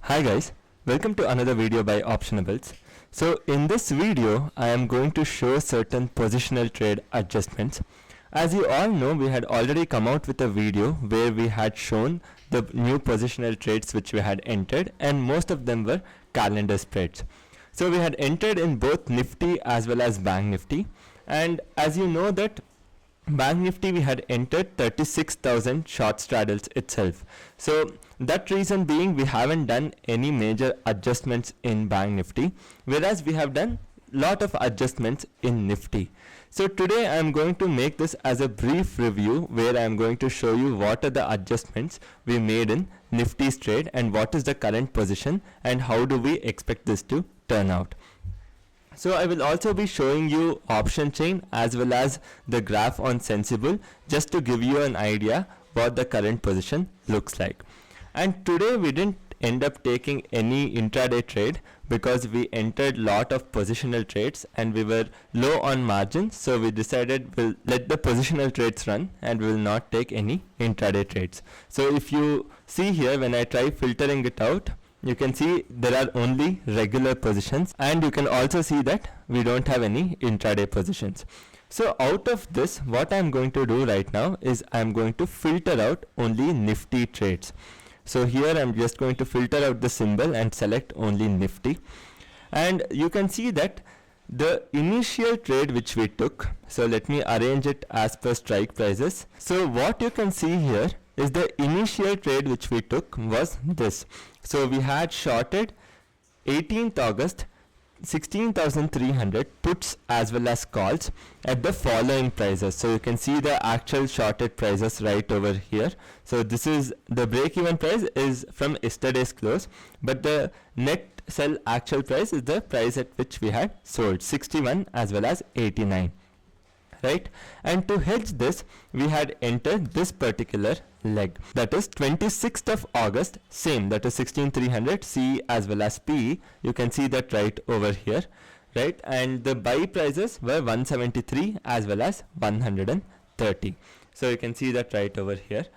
Hi guys, welcome to another video by Optionables. So in this video, I am going to show certain positional trade adjustments. As you all know, we had already come out with a video where we had shown the new positional trades which we had entered, and most of them were calendar spreads. So we had entered in both Nifty as well as BankNifty, and as you know that BankNifty we had entered 36,000 short straddles itself. So that reason being we haven't done any major adjustments in BankNifty, whereas we have done lot of adjustments in Nifty. So today I am going to make this as a brief review where I am going to show you what are the adjustments we made in Nifty's trade and what is the current position and how do we expect this to turn out. So I will also be showing you option chain as well as the graph on Sensibull just to give you an idea what the current position looks like. And today we didn't end up taking any intraday trade because we entered lot of positional trades and we were low on margin, so we decided we'll let the positional trades run and we will not take any intraday trades. So if you see here, when I try filtering it out, you can see there are only regular positions, and you can also see that we don't have any intraday positions. So out of this, what I'm going to do right now is I'm going to filter out only Nifty trades. So here I'm just going to filter out the symbol and select only Nifty, and you can see that the initial trade which we took, so let me arrange it as per strike prices. So what you can see here is the initial trade which we took was this. So we had shorted 18th August 16,300 puts as well as calls at the following prices. So you can see the actual shorted prices right over here. So this is the break-even price is from yesterday's close, but the net sell actual price is the price at which we had sold, 61 as well as 89. Right, and to hedge this we had entered this particular leg, that is 26th of August, same, that is 16,300 CE as well as PE. You can see that right over here, right, and the buy prices were 173 as well as 130. So you can see that right over here,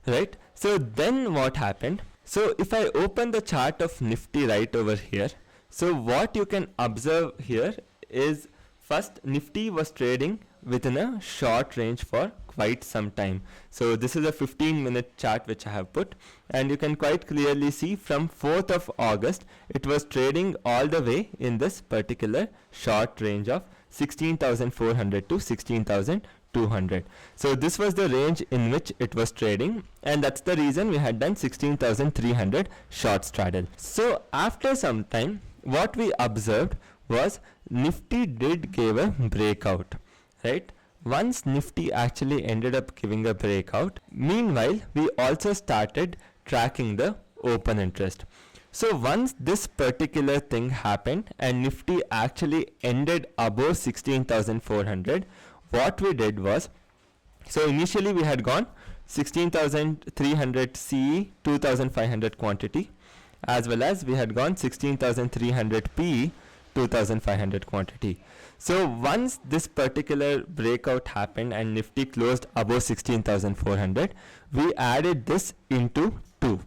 right. So then what happened? So if I open the chart of Nifty right over here, so what you can observe here is first Nifty was trading within a short range for quite some time. So this is a 15-minute chart which I have put, and you can quite clearly see from 4th of August it was trading all the way in this particular short range of 16,400 to 16,200. So this was the range in which it was trading, and that's the reason we had done 16,300 short straddle. So after some time what we observed was Nifty did give a breakout, right? Once Nifty actually ended up giving a breakout, meanwhile we also started tracking the open interest. So once this particular thing happened and Nifty actually ended above 16,400, what we did was, so initially we had gone 16,300 CE, 2,500 quantity, as well as we had gone 16,300 PE, 2,500 quantity. So once this particular breakout happened and Nifty closed above 16,400, we added this into 2,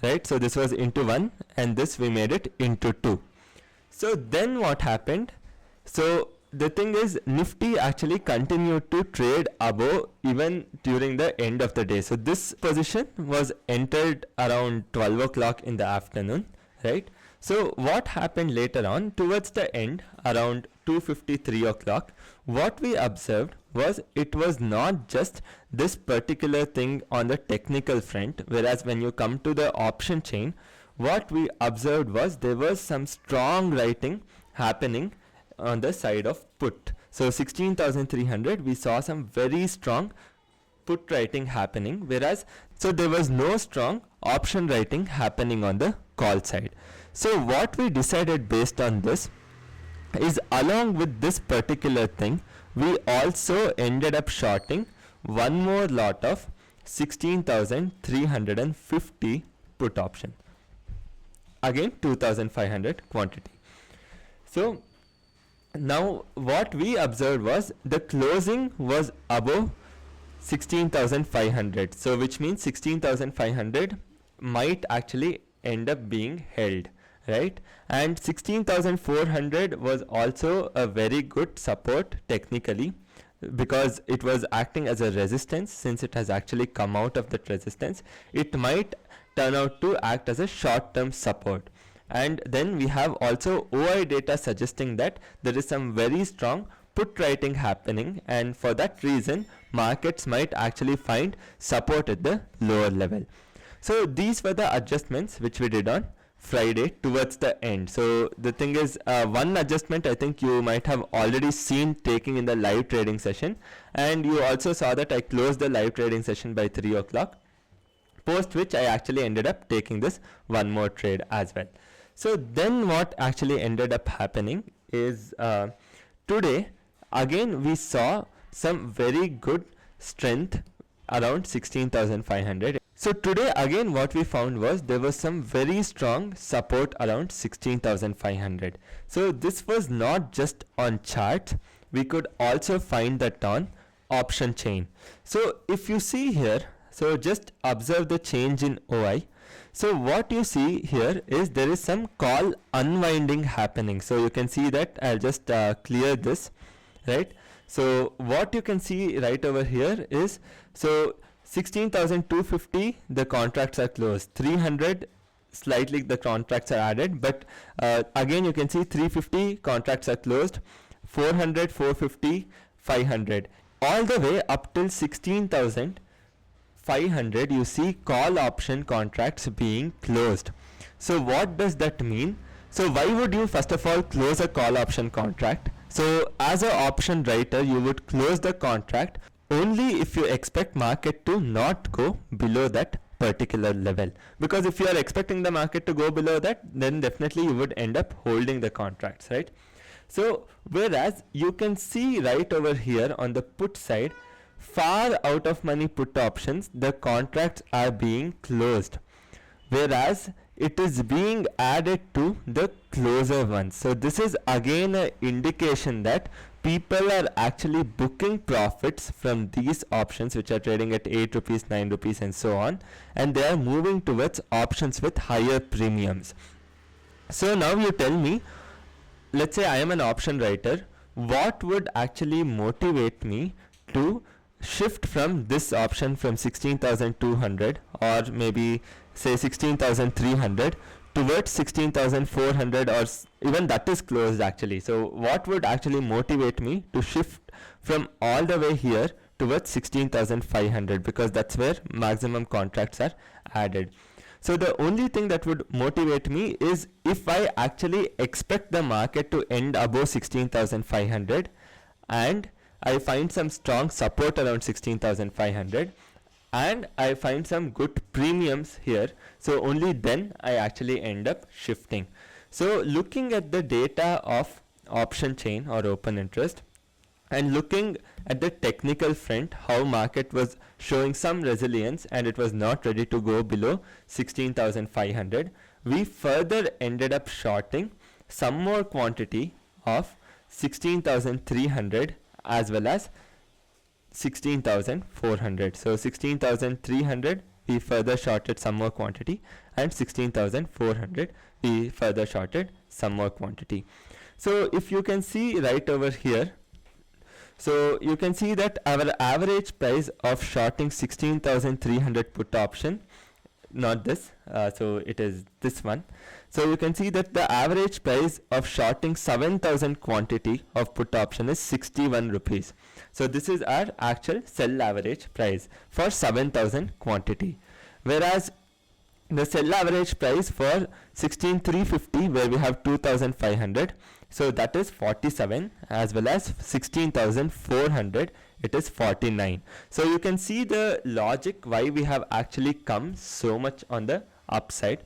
right? So this was into 1 and this we made it into 2. So then what happened? So the thing is, Nifty actually continued to trade above even during the end of the day. So this position was entered around 12 o'clock in the afternoon, right? So what happened later on towards the end, around 2:53 o'clock, what we observed was it was not just this particular thing on the technical front, whereas when you come to the option chain, what we observed was there was some strong writing happening on the side of put. So 16,300 we saw some very strong put writing happening, whereas so there was no strong option writing happening on the call side. So what we decided based on this is, along with this particular thing, we also ended up shorting one more lot of 16,350 put option, again 2,500 quantity. So now what we observed was the closing was above 16,500, so which means 16,500 might actually end up being held, right? And 16,400 was also a very good support technically, because it was acting as a resistance. Since it has actually come out of that resistance, it might turn out to act as a short-term support. And then we have also OI data suggesting that there is some very strong put writing happening, and for that reason markets might actually find support at the lower level. So these were the adjustments which we did on Friday towards the end. So the thing is, one adjustment I think you might have already seen taking in the live trading session, and you also saw that I closed the live trading session by 3 o'clock, post which I actually ended up taking this one more trade as well. So then what actually ended up happening is, today again we saw some very good strength around 16,500. So today again what we found was there was some very strong support around 16,500. So this was not just on chart, we could also find that on option chain. So if you see here, so just observe the change in OI. So what you see here is there is some call unwinding happening. So you can see that. I'll just clear this, right? So what you can see right over here is, so 16,250 the contracts are closed, 300 slightly the contracts are added, but again you can see 350 contracts are closed, 400, 450, 500, all the way up till 16,500 you see call option contracts being closed. So what does that mean? So why would you first of all close a call option contract? So as an option writer, you would close the contract only if you expect market to not go below that particular level, because if you are expecting the market to go below that, then definitely you would end up holding the contracts, right? So whereas you can see right over here on the put side, far out of money put options, the contracts are being closed, whereas it is being added to the closer ones. So this is again an indication that people are actually booking profits from these options which are trading at 8 rupees, 9 rupees and so on, and they are moving towards options with higher premiums. So now you tell me, let's say I am an option writer, what would actually motivate me to shift from this option from 16,200 or maybe say 16,300 towards 16,400, or even that is closed actually. So what would actually motivate me to shift from all the way here towards 16,500, because that's where maximum contracts are added. So the only thing that would motivate me is if I actually expect the market to end above 16,500 and I find some strong support around 16,500 and I find some good premiums here, so only then I actually end up shifting. So looking at the data of option chain or open interest and looking at the technical front, how market was showing some resilience and it was not ready to go below 16,500, we further ended up shorting some more quantity of 16,300 as well as 16,400. So 16,300 we further shorted some more quantity, and 16,400 we further shorted some more quantity. So if you can see right over here, so you can see that our average price of shorting 16,300 put option, not this, so it is this one. So you can see that the average price of shorting 7,000 quantity of put option is 61 rupees. So this is our actual sell average price for 7,000 quantity, whereas the sell average price for 16,350 where we have 2,500, so that is 47, as well as 16,400 it is 49. So you can see the logic why we have actually come so much on the upside.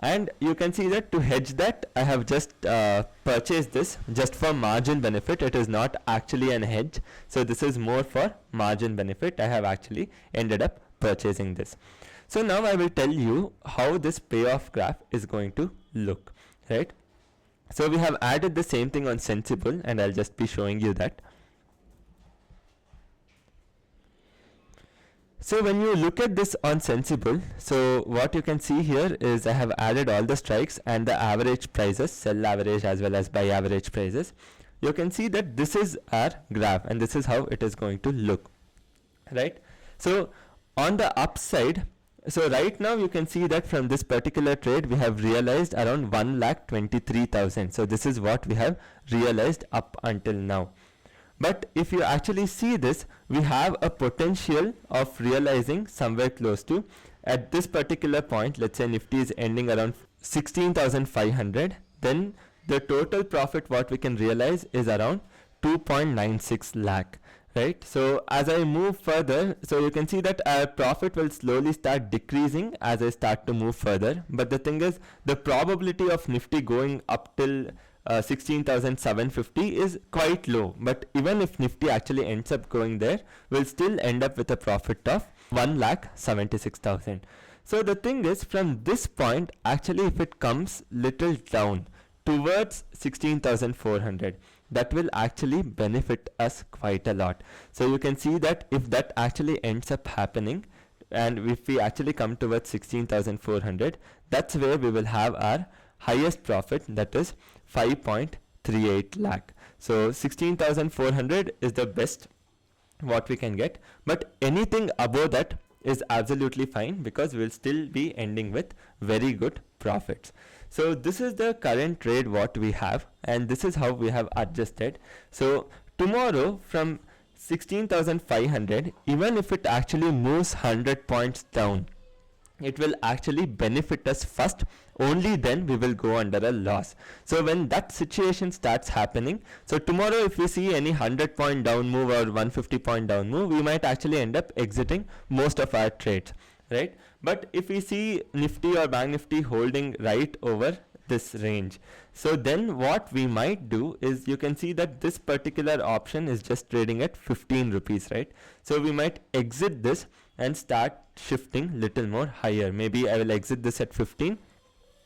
And you can see that to hedge that, I have just purchased this just for margin benefit. It is not actually an hedge, so this is more for margin benefit. I have actually ended up purchasing this. So now I will tell you how this payoff graph is going to look, right? So we have added the same thing on Sensibull, and I'll just be showing you that. So when you look at this on Sensibull, so what you can see here is I have added all the strikes and the average prices, sell average as well as buy average prices. You can see that this is our graph and this is how it is going to look, right? So on the upside, so right now you can see that from this particular trade we have realized around 1,23,000. So this is what we have realized up until now. But if you actually see this, we have a potential of realizing somewhere close to, at this particular point, let's say Nifty is ending around 16,500, then the total profit what we can realize is around 2.96 lakh, right? So as I move further, so you can see that our profit will slowly start decreasing as I start to move further. But the thing is, the probability of Nifty going up till 16,750 is quite low, but even if Nifty actually ends up going there, we'll still end up with a profit of 1,76,000. So the thing is, from this point, actually if it comes little down towards 16,400, that will actually benefit us quite a lot. So you can see that if that actually ends up happening, and if we actually come towards 16,400, that's where we will have our highest profit, that is 5.38 lakh. So 16,400 is the best what we can get, but anything above that is absolutely fine because we'll still be ending with very good profits. So this is the current trade what we have, and this is how we have adjusted. So tomorrow from 16,500, even if it actually moves 100 points down, it will actually benefit us first, only then we will go under a loss. So when that situation starts happening, so tomorrow if we see any 100-point down move or 150-point down move, we might actually end up exiting most of our trades, right? But if we see Nifty or Bank Nifty holding right over this range, so then what we might do is, you can see that this particular option is just trading at 15 rupees, right? So we might exit this and start shifting little more higher. Maybe I will exit this at 15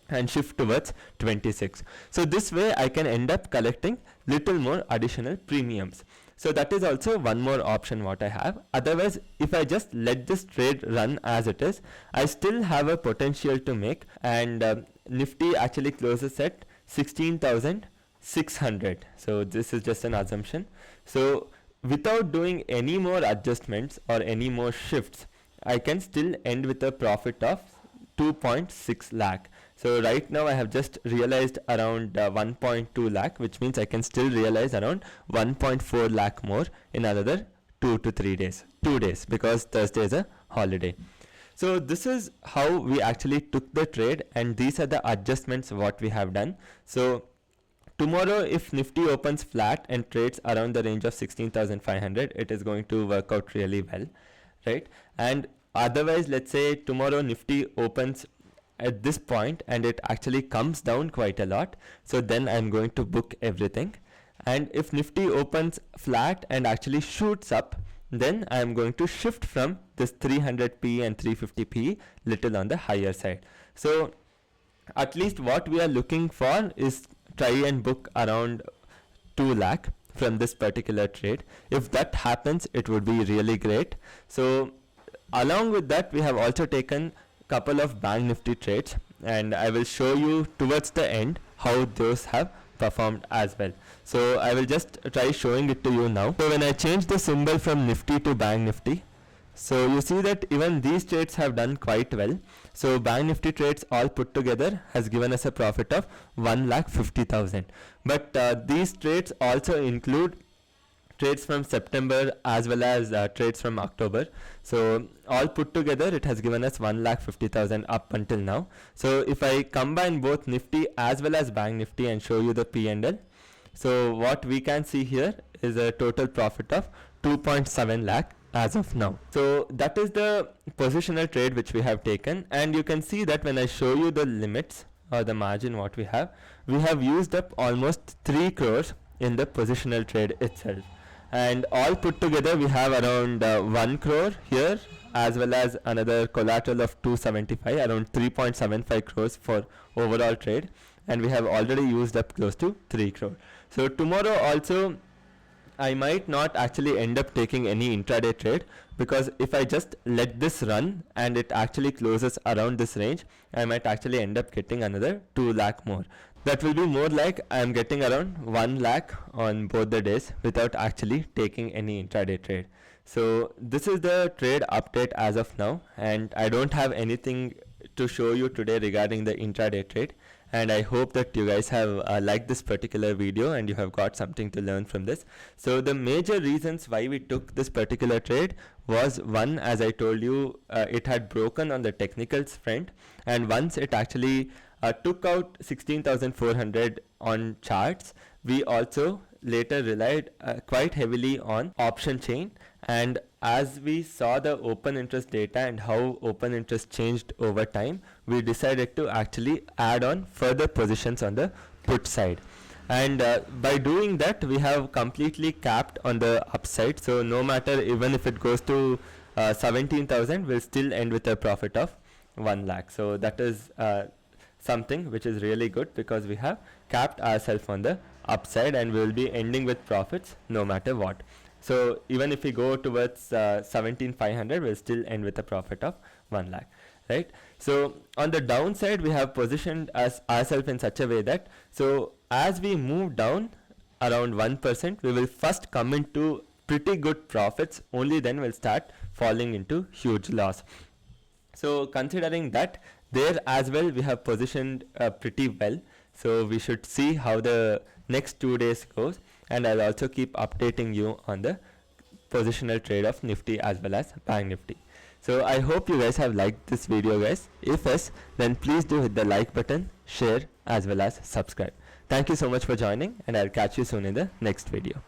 and shift towards 26. So this way I can end up collecting little more additional premiums. So that is also one more option what I have. Otherwise, if I just let this trade run as it is, I still have a potential to make, and Nifty actually closes at 16,600. So this is just an assumption. So without doing any more adjustments or any more shifts, I can still end with a profit of 2.6 lakh. So right now I have just realized around 1.2 lakh, which means I can still realize around 1.4 lakh more in another 2 to 3 days. 2 days, because Thursday is a holiday. So this is how we actually took the trade, and these are the adjustments what we have done. So tomorrow if Nifty opens flat and trades around the range of 16,500, it is going to work out really well, right? And otherwise, let's say tomorrow Nifty opens at this point and it actually comes down quite a lot, so then I'm going to book everything. And if Nifty opens flat and actually shoots up, then I'm going to shift from this 300p and 350p little on the higher side. So at least what we are looking for is try and book around 2 lakh from this particular trade. If that happens, it would be really great. So along with that, we have also taken couple of Bank Nifty trades, and I will show you towards the end how those have performed as well. So I will just try showing it to you now. So when I change the symbol from Nifty to Bank Nifty, so you see that even these trades have done quite well. So Bank Nifty trades all put together has given us a profit of 1,50,000. But these trades also include trades from September as well as trades from October. So all put together it has given us 1,50,000 up until now. So if I combine both Nifty as well as Bank Nifty and show you the P&L, so what we can see here is a total profit of 2.7 lakh as of now. So that is the positional trade which we have taken, and you can see that when I show you the limits or the margin what we have used up almost 3 crores in the positional trade itself. And all put together we have around 1 crore here, as well as another collateral of 275, around 3.75 crores for overall trade, and we have already used up close to 3 crore. So tomorrow also I might not actually end up taking any intraday trade, because if I just let this run and it actually closes around this range, I might actually end up getting another 2 lakh more. That will be more like I am getting around 1 lakh on both the days without actually taking any intraday trade. So this is the trade update as of now, and I don't have anything to show you today regarding the intraday trade. And I hope that you guys have liked this particular video and you have got something to learn from this. So the major reasons why we took this particular trade was, one, as I told you, it had broken on the technicals front, and once it actually took out 16,400 on charts, we also later relied quite heavily on option chain. And as we saw the open interest data and how open interest changed over time, we decided to actually add on further positions on the put side. And by doing that, we have completely capped on the upside. So no matter, even if it goes to 17,000, we'll still end with a profit of 1 lakh. So that is something which is really good, because we have capped ourselves on the upside and we will be ending with profits no matter what. So even if we go towards 17,500, we'll still end with a profit of 1 lakh, right? So on the downside, we have positioned ourselves in such a way that, so as we move down around 1%, we will first come into pretty good profits, only then we'll start falling into huge loss. So considering that, there as well we have positioned pretty well. So we should see how the next 2 days goes, and I'll also keep updating you on the positional trade of Nifty as well as BankNifty. So I hope you guys have liked this video, guys. If yes, then please do hit the like button, share as well as subscribe. Thank you so much for joining, and I'll catch you soon in the next video.